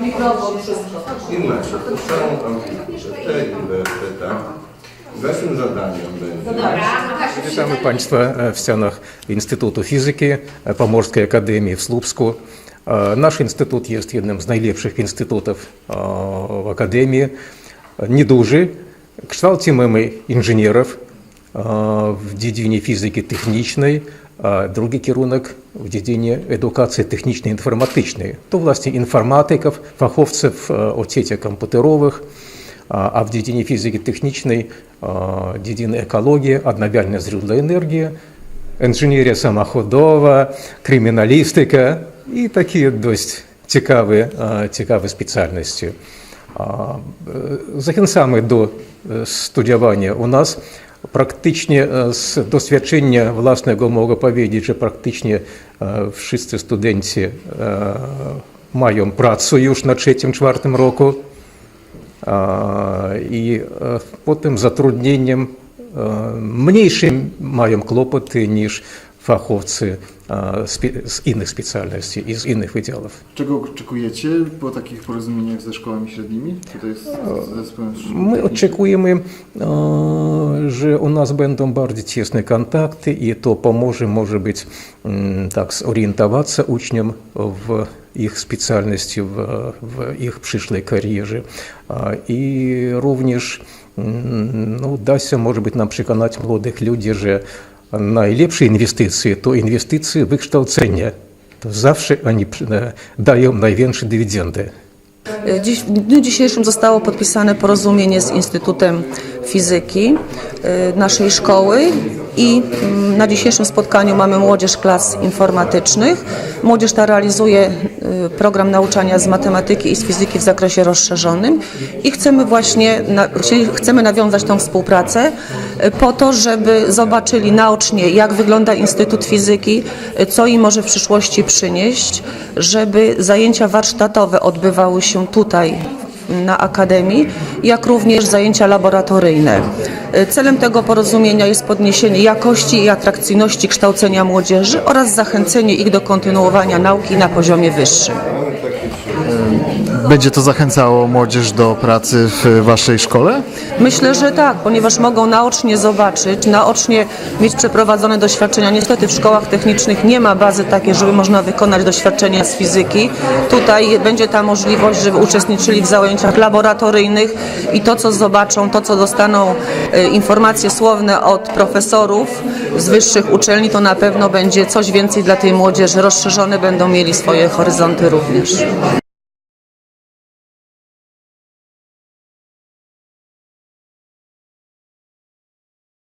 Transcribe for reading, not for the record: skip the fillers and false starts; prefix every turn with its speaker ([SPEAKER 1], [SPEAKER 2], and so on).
[SPEAKER 1] Mikrofon, wszystko.
[SPEAKER 2] Inne, to są te uniwersytety. Naszym zadaniem będzie...
[SPEAKER 3] Witamy Państwa w ścianach Instytutu Fizyki Pomorskiej Akademii w Słupsku. Nasz instytut jest jednym z najlepszych instytutów w Akademii. Nieduży. Kształcimy my inżynierów w dziedzinie fizyki technicznej, a drugi kierunek w dziedzinie edukacji technicznej informatycznej. To właśnie informatyków, fachowców od sieci komputerowych, a w dziedzinie fizyki technicznej dziedziny ekologii, odnawialne źródła energii, inżynieria samochodowa, kryminalistyka i takie dość ciekawe specjalności. Zachęcamy do studiowania u nas. Praktycznie z doświadczenia własnego mogę powiedzieć, że praktycznie wszyscy studenci mają pracę już na trzecim, czwartym roku i potem zatrudnieniem mniejsze mają kłopoty niż fachowcy z innych specjalności i z innych wydziałów.
[SPEAKER 4] Czego oczekujecie po takich porozumieniach ze szkołami średnimi? Tutaj
[SPEAKER 3] My oczekujemy, że u nas będą bardzo ciasne kontakty i to pomoże, może być, tak zorientować uczniom w ich specjalności, w ich przyszłej karierze. I również da się, może być, nam przekonać młodych ludzi, że najlepsze inwestycje to inwestycje w wykształcenie. To zawsze oni dają największe dywidendy.
[SPEAKER 1] W dniu dzisiejszym zostało podpisane porozumienie z Instytutem Fizyki naszej szkoły i na dzisiejszym spotkaniu mamy młodzież klas informatycznych. Młodzież ta realizuje program nauczania z matematyki i z fizyki w zakresie rozszerzonym i chcemy nawiązać tą współpracę po to, żeby zobaczyli naocznie, jak wygląda Instytut Fizyki, co im może w przyszłości przynieść, żeby zajęcia warsztatowe odbywały się tutaj na Akademii, jak również zajęcia laboratoryjne. Celem tego porozumienia jest podniesienie jakości i atrakcyjności kształcenia młodzieży oraz zachęcenie ich do kontynuowania nauki na poziomie wyższym.
[SPEAKER 4] Będzie to zachęcało młodzież do pracy w Waszej szkole?
[SPEAKER 1] Myślę, że tak, ponieważ mogą naocznie zobaczyć, naocznie mieć przeprowadzone doświadczenia. Niestety w szkołach technicznych nie ma bazy takiej, żeby można wykonać doświadczenia z fizyki. Tutaj będzie ta możliwość, żeby uczestniczyli w zajęciach laboratoryjnych i to, co zobaczą, to, co dostaną informacje słowne od profesorów z wyższych uczelni, to na pewno będzie coś więcej dla tej młodzieży. Rozszerzone będą mieli swoje horyzonty również.